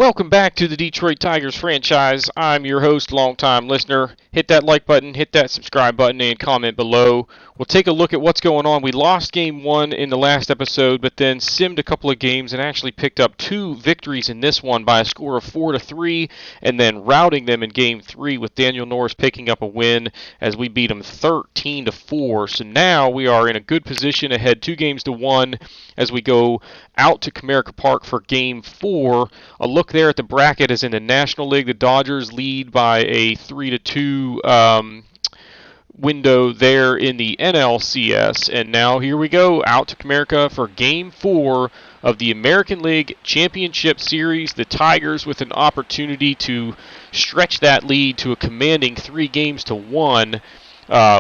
Welcome back to the Detroit Tigers franchise. I'm your host, longtime listener. Hit that like button, hit that subscribe button, and comment below. We'll take a look at what's going on. We lost Game 1 in the last episode, but then simmed a couple of games and actually picked up 2 victories in this one by a score of 4-3, and then routing them in Game 3 with Daniel Norris picking up a win as we beat him 13-4. So now we are in a good position ahead 2-1 as we go out to Comerica Park for Game 4. A look there at the bracket is in the National League. The Dodgers lead by a 3-2 window there in the NLCS. And now here we go out to Comerica for Game 4 of the American League Championship Series. The Tigers with an opportunity to stretch that lead to a commanding 3-1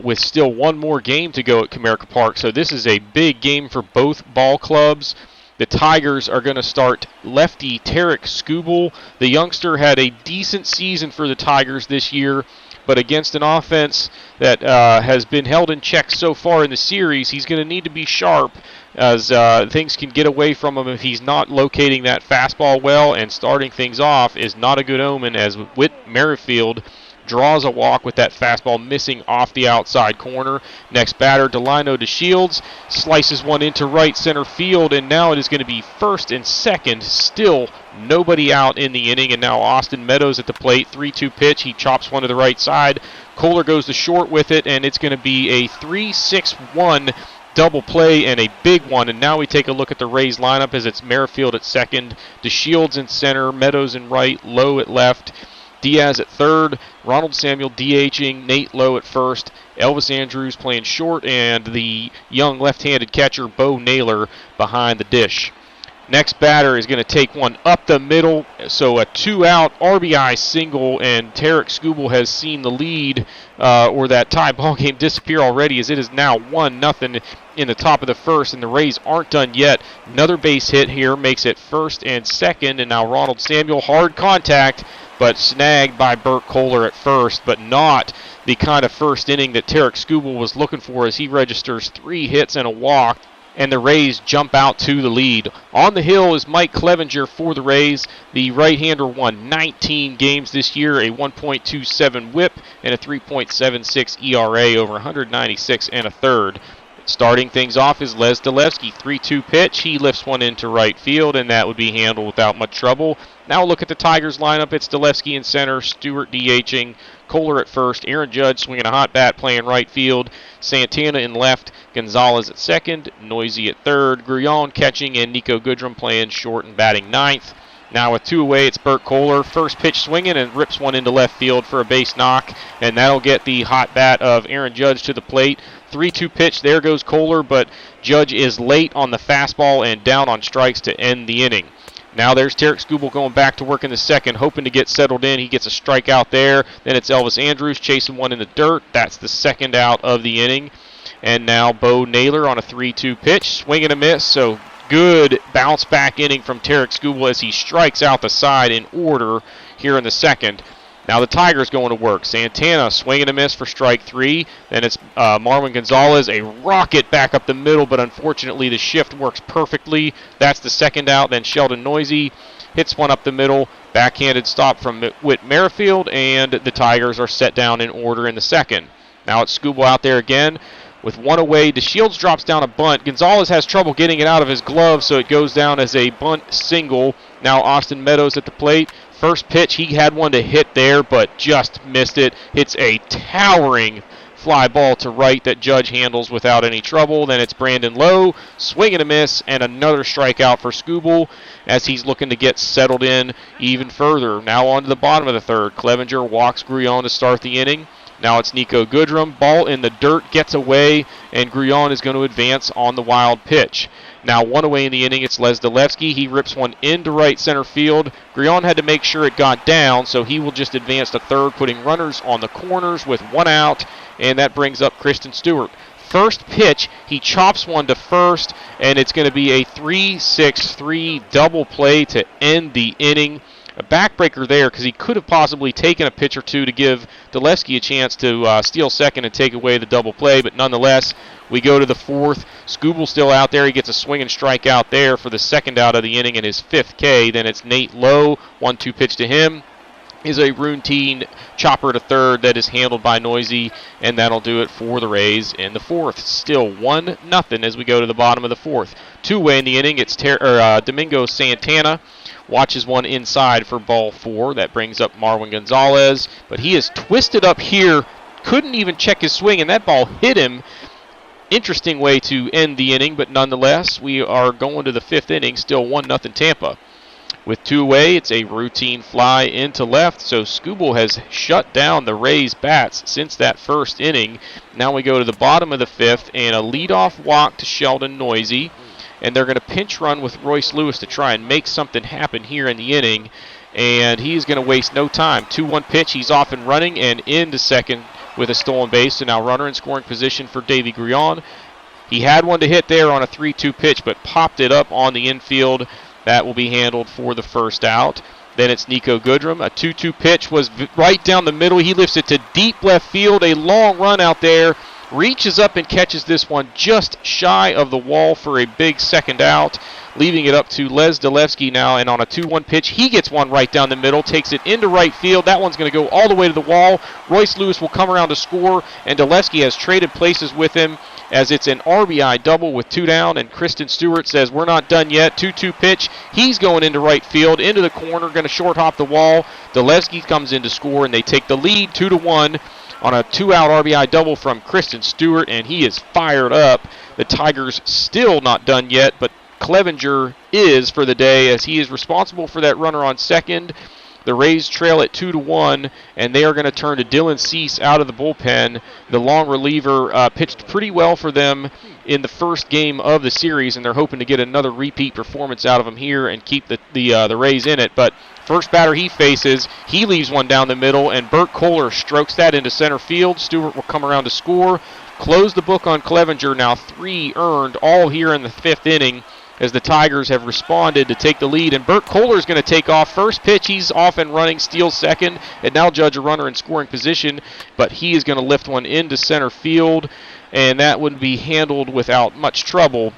with still one more game to go at Comerica Park. So this is a big game for both ball clubs. The Tigers are going to start lefty Tarek Skubal. The youngster had a decent season for the Tigers this year, but against an offense that has been held in check so far in the series, he's going to need to be sharp as things can get away from him if he's not locating that fastball well, and starting things off is not a good omen as Whit Merrifield draws a walk with that fastball missing off the outside corner. Next batter, Delino DeShields slices one into right center field, and now it is going to be first and second. Still nobody out in the inning, and now Austin Meadows at the plate. 3-2 pitch. He chops one to the right side. Kohler goes to short with it, and it's going to be a 3-6-1 double play and a big one. And now we take a look at the Rays lineup as it's Merrifield at second, DeShields in center, Meadows in right, Lowe at left, Diaz at third, Ronald Samuel DHing, Nate Lowe at first, Elvis Andrus playing short, and the young left-handed catcher Bo Naylor behind the dish. Next batter is going to take one up the middle, so a 2-out RBI single, and Tarek Skubal has seen the lead or that tie ball game disappear already, as it is now 1-0 in the top of the first, and the Rays aren't done yet. Another base hit here makes it first and second, and now Ronald Samuel, hard contact, but snagged by Burt Kohler at first, but not the kind of first inning that Tarek Skubal was looking for as he registers 3 hits and a walk, and the Rays jump out to the lead. On the hill is Mike Clevenger for the Rays. The right-hander won 19 games this year, a 1.27 whip and a 3.76 ERA over 196 and a third. Starting things off is Les Delevsky, 3-2 pitch. He lifts one into right field, and that would be handled without much trouble. Now look at the Tigers lineup. It's Delevsky in center, Stewart DHing, Kohler at first, Aaron Judge swinging a hot bat playing right field, Santana in left, Gonzalez at second, Noisy at third, Grullon catching, and Nico Goodrum playing short and batting ninth. Now with 2 away, it's Burt Kohler. First pitch swinging and rips one into left field for a base knock, and that'll get the hot bat of Aaron Judge to the plate. 3-2 pitch, there goes Kohler, but Judge is late on the fastball and down on strikes to end the inning. Now there's Tarek Skubal going back to work in the second, hoping to get settled in. He gets a strikeout there. Then it's Elvis Andrus chasing one in the dirt. That's the second out of the inning. And now Bo Naylor on a 3-2 pitch, swing and a miss, so good bounce back inning from Tarek Skubal as he strikes out the side in order here in the second. Now the Tigers going to work. Santana swing and a miss for strike 3. Then it's Marwin Gonzalez, a rocket back up the middle, but unfortunately the shift works perfectly. That's the second out. Then Sheldon Noisy hits one up the middle. Backhanded stop from Whit Merrifield, and the Tigers are set down in order in the second. Now it's Skubal out there again. With 1 away, DeShields drops down a bunt. Gonzalez has trouble getting it out of his glove, so it goes down as a bunt single. Now Austin Meadows at the plate. First pitch, he had one to hit there, but just missed it. Hits a towering fly ball to right that Judge handles without any trouble. Then it's Brandon Lowe, swing and a miss, and another strikeout for Skubal as he's looking to get settled in even further. Now on to the bottom of the third. Clevenger walks Grullon to start the inning. Now it's Nico Goodrum. Ball in the dirt, gets away, and Grullon is going to advance on the wild pitch. Now 1 away in the inning, it's Les Delevsky. He rips one into right center field. Grullon had to make sure it got down, so he will just advance to third, putting runners on the corners with 1 out, and that brings up Kristen Stewart. First pitch, he chops one to first, and it's going to be a 3-6-3 double play to end the inning. a backbreaker there because he could have possibly taken a pitch or two to give Dulevsky a chance to steal second and take away the double play, but nonetheless, we go to the fourth. Skubal still out there. He gets a swing and strike out there for the second out of the inning and his 5th K. Then it's Nate Lowe, 1-2 pitch to him. Is a routine chopper to third that is handled by Noisy, and that'll do it for the Rays in the fourth. Still 1-0 as we go to the bottom of the fourth. Two-way in the inning, it's Domingo Santana. Watches one inside for ball 4. That brings up Marwin Gonzalez, but he is twisted up here. Couldn't even check his swing, and that ball hit him. Interesting way to end the inning, but nonetheless, we are going to the 5th inning, still 1-0 Tampa. With 2 away, it's a routine fly into left, so Skubal has shut down the Rays' bats since that first inning. Now we go to the bottom of the 5th, and a leadoff walk to Sheldon Noisy, and they're going to pinch run with Royce Lewis to try and make something happen here in the inning, and he's going to waste no time. 2-1 pitch, he's off and running, and into second with a stolen base, so now runner in scoring position for Davy Grion. He had one to hit there on a 3-2 pitch, but popped it up on the infield. That will be handled for the first out. Then it's Nico Goodrum. A 2-2 pitch was right down the middle. He lifts it to deep left field. A long run out there. Reaches up and catches this one just shy of the wall for a big second out. Leaving it up to Les Dulevsky now. And on a 2-1 pitch, he gets one right down the middle. Takes it into right field. That one's going to go all the way to the wall. Royce Lewis will come around to score. And Dulevsky has traded places with him, as it's an RBI double with 2 down, and Kristen Stewart says, we're not done yet. 2-2 pitch. He's going into right field, into the corner, going to short hop the wall. Dulevsky comes in to score, and they take the lead 2-1 on a 2-out RBI double from Kristen Stewart, and he is fired up. The Tigers still not done yet, but Clevenger is for the day, as he is responsible for that runner on second. The Rays trail at 2-1, and they are going to turn to Dylan Cease out of the bullpen. The long reliever pitched pretty well for them in the first game of the series, and they're hoping to get another repeat performance out of him here and keep the Rays in it. But first batter he faces, he leaves one down the middle, and Bert Kohler strokes that into center field. Stewart will come around to score. Close the book on Clevenger, now 3 earned, all here in the 5th inning, as the Tigers have responded to take the lead. And Bert Kohler is going to take off. First pitch, he's off and running, steals second, and now judge a runner in scoring position, but he is going to lift one into center field, and that would be handled without much trouble.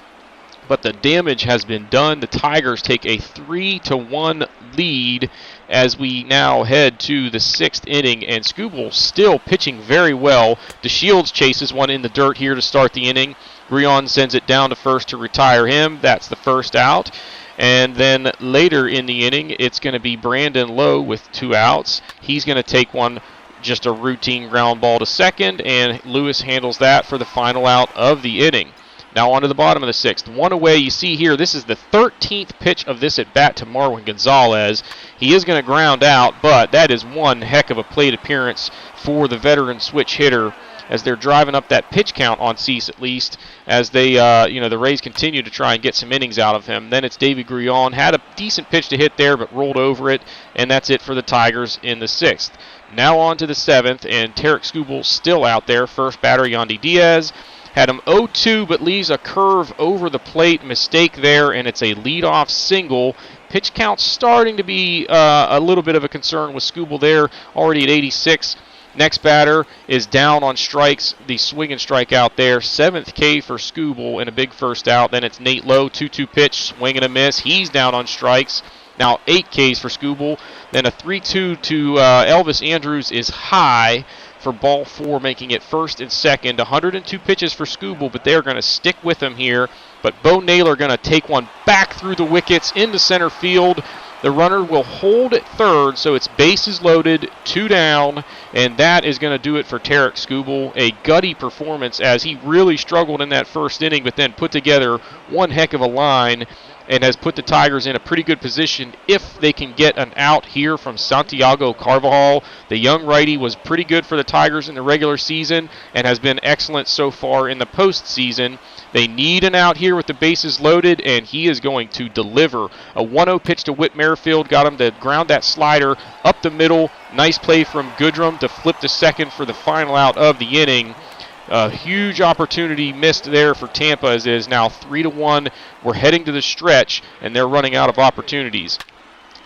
But the damage has been done. The Tigers take a 3-1 lead as we now head to the 6th inning, and Skubal still pitching very well. DeShields chases one in the dirt here to start the inning. Grion sends it down to first to retire him. That's the first out. And then later in the inning, it's going to be Brandon Lowe with 2 outs. He's going to take one, just a routine ground ball to second, and Lewis handles that for the final out of the inning. Now on to the bottom of the 6th. 1 away, you see here, this is the 13th pitch of this at-bat to Marwin Gonzalez. He is going to ground out, but that is one heck of a plate appearance for the veteran switch hitter, as they're driving up that pitch count on Cease at least, as they, the Rays continue to try and get some innings out of him. Then it's Davy Grion. Had a decent pitch to hit there, but rolled over it, and that's it for the Tigers in the 6th. Now on to the 7th, and Tarek Skubal still out there. First batter, Yandy Diaz. Had him 0-2, but leaves a curve over the plate. Mistake there, and it's a leadoff single. Pitch count starting to be a little bit of a concern with Skubal there, already at 86. Next batter is down on strikes, the swing and strike out there. 7th K for Skubal and a big first out. Then it's Nate Lowe, 2-2 pitch, swing and a miss. He's down on strikes. Now 8 Ks for Skubal. Then a 3-2 to Elvis Andrews is high for ball 4, making it first and second. 102 pitches for Skubal, but they're going to stick with him here. But Bo Naylor going to take one back through the wickets into center field. The runner will hold at third, so it's bases loaded, 2 down, and that is going to do it for Tarek Skubal. A gutty performance, as he really struggled in that first inning, but then put together one heck of a line and has put the Tigers in a pretty good position if they can get an out here from Santiago Carvajal. The young righty was pretty good for the Tigers in the regular season and has been excellent so far in the postseason. They need an out here with the bases loaded, and he is going to deliver. A 1-0 pitch to Whit Merrifield got him to ground that slider up the middle. Nice play from Goodrum to flip to second for the final out of the inning. A huge opportunity missed there for Tampa, as it is now 3-1. We're heading to the stretch, and they're running out of opportunities.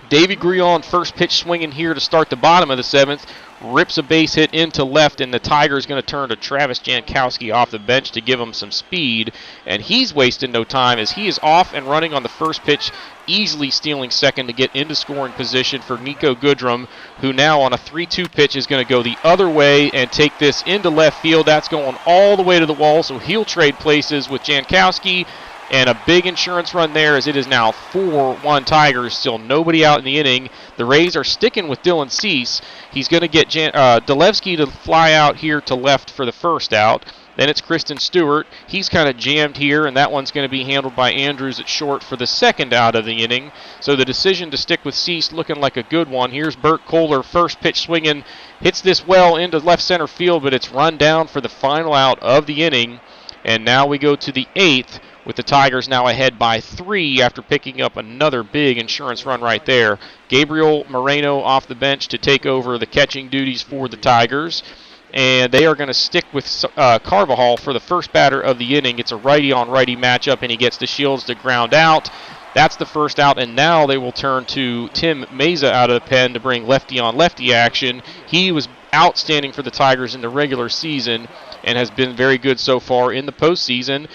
Davey Grion, first pitch swinging here to start the bottom of the 7th. Rips a base hit into left, and the Tigers going to turn to Travis Jankowski off the bench to give him some speed. And he's wasting no time as he is off and running on the first pitch, easily stealing second to get into scoring position for Nico Goodrum, who now on a 3-2 pitch is going to go the other way and take this into left field. That's going all the way to the wall, so he'll trade places with Jankowski. And a big insurance run there as it is now 4-1 Tigers. Still nobody out in the inning. The Rays are sticking with Dylan Cease. He's going to get Dalevsky to fly out here to left for the first out. Then it's Kristen Stewart. He's kind of jammed here, and that one's going to be handled by Andrews at short for the second out of the inning. So the decision to stick with Cease looking like a good one. Here's Bert Kohler, first pitch swinging. Hits this well into left center field, but it's run down for the final out of the inning. And now we go to the 8th. With the Tigers now ahead by 3 after picking up another big insurance run right there. Gabriel Moreno off the bench to take over the catching duties for the Tigers. And they are going to stick with Carvajal for the first batter of the inning. It's a righty-on-righty matchup, and he gets the Shields to ground out. That's the first out, and now they will turn to Tim Meza out of the pen to bring lefty-on-lefty action. He was outstanding for the Tigers in the regular season and has been very good so far in the postseason.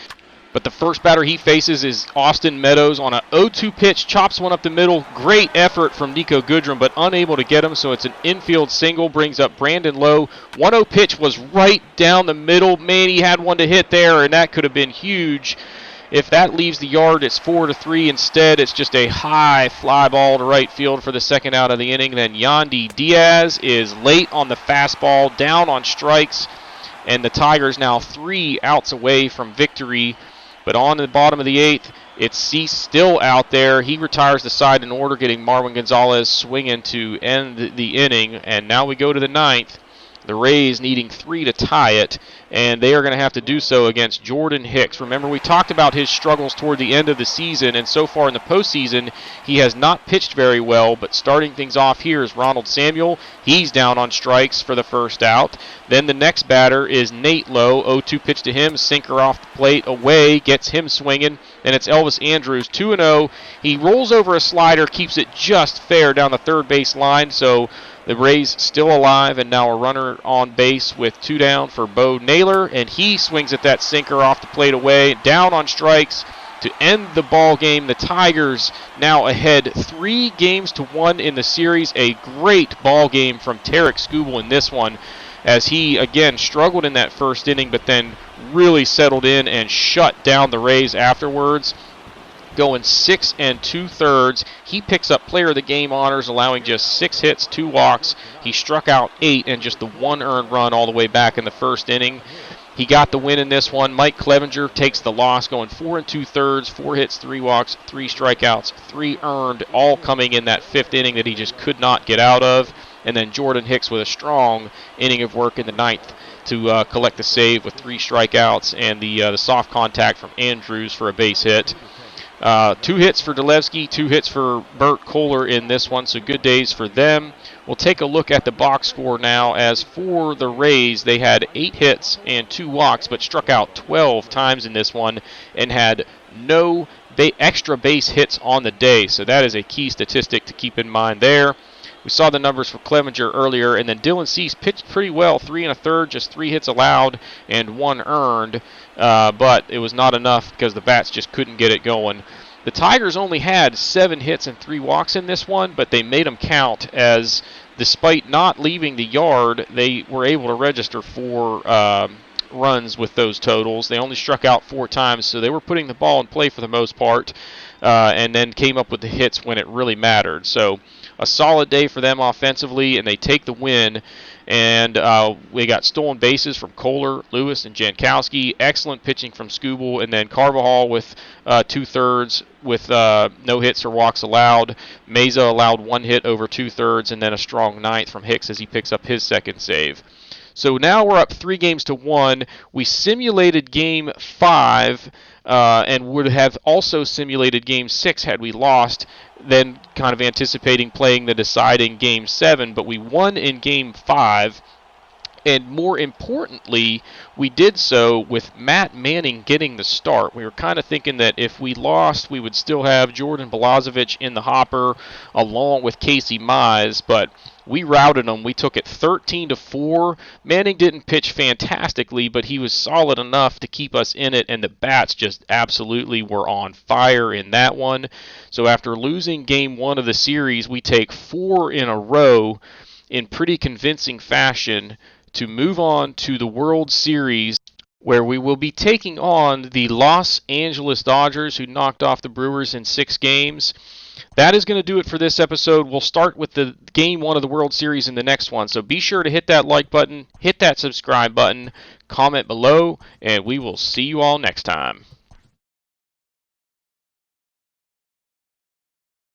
But the first batter he faces is Austin Meadows on an 0-2 pitch, chops one up the middle. Great effort from Nico Goodrum, but unable to get him, so it's an infield single, brings up Brandon Lowe. 1-0 pitch was right down the middle. Man, he had one to hit there, and that could have been huge. If that leaves the yard, it's 4-3. Instead, it's just a high fly ball to right field for the second out of the inning. Then Yandy Diaz is late on the fastball, down on strikes, and the Tigers now 3 outs away from victory. But on the bottom of the 8th, it's Cease still out there. He retires the side in order, getting Marwin Gonzalez swinging to end the inning. And now we go to the 9th. The Rays needing 3 to tie it, and they are going to have to do so against Jordan Hicks. Remember, we talked about his struggles toward the end of the season, and so far in the postseason, he has not pitched very well, but starting things off here is Ronald Samuel. He's down on strikes for the first out. Then the next batter is Nate Lowe. 0-2 pitch to him, sinker off the plate, away, gets him swinging, and it's Elvis Andrews, 2-0. He rolls over a slider, keeps it just fair down the third base line, so the Rays still alive, and now a runner on base with 2 down for Bo Naylor, and he swings at that sinker off the plate away, down on strikes to end the ball game. The Tigers now ahead 3-1 in the series. A great ball game from Tarek Skubal in this one, as he again struggled in that first inning, but then really settled in and shut down the Rays afterwards. Going 6 2/3. He picks up player of the game honors, allowing just 6 hits, 2 walks. He struck out 8 and just the 1 earned run all the way back in the first inning. He got the win in this one. Mike Clevenger takes the loss, going 4 2/3, 4 hits, 3 walks, 3 strikeouts, 3 earned, all coming in that 5th inning that he just could not get out of. And then Jordan Hicks with a strong inning of work in the 9th to collect the save with 3 strikeouts and the soft contact from Andrews for a base hit. 2 hits for Dalevsky, 2 hits for Bert Kohler in this one, so good days for them. We'll take a look at the box score now, as for the Rays, they had 8 hits and 2 walks, but struck out 12 times in this one and had no extra base hits on the day, so that is a key statistic to keep in mind there. We saw the numbers for Clevenger earlier, and then Dylan Cease pitched pretty well, 3 1/3, just 3 hits allowed and 1 earned, but it was not enough because the bats just couldn't get it going. The Tigers only had 7 hits and 3 walks in this one, but they made them count, as despite not leaving the yard, they were able to register 4 runs with those totals. They only struck out 4 times, so they were putting the ball in play for the most part, and then came up with the hits when it really mattered. So a solid day for them offensively, and they take the win. And we got stolen bases from Kohler, Lewis, and Jankowski. Excellent pitching from Skubal, and then Carvajal with 2/3 with no hits or walks allowed. Meza allowed 1 hit over 2/3, and then a strong 9th from Hicks as he picks up his second save. So now we're up 3-1. We simulated Game 5 and would have also simulated Game 6 had we lost, then kind of anticipating playing the deciding Game 7. But we won in Game 5, And more importantly, we did so with Matt Manning getting the start. We were kind of thinking that if we lost, we would still have Jordan Balazovic in the hopper along with Casey Mize, but we routed them. We took it 13-4. Manning didn't pitch fantastically, but he was solid enough to keep us in it, and the bats just absolutely were on fire in that one. So after losing game 1 of the series, we take 4 in a row in pretty convincing fashion to move on to the World Series, where we will be taking on the Los Angeles Dodgers, who knocked off the Brewers in 6 games. That is going to do it for this episode. We'll start with the Game 1 of the World Series in the next one. So be sure to hit that like button, hit that subscribe button, comment below, and we will see you all next time.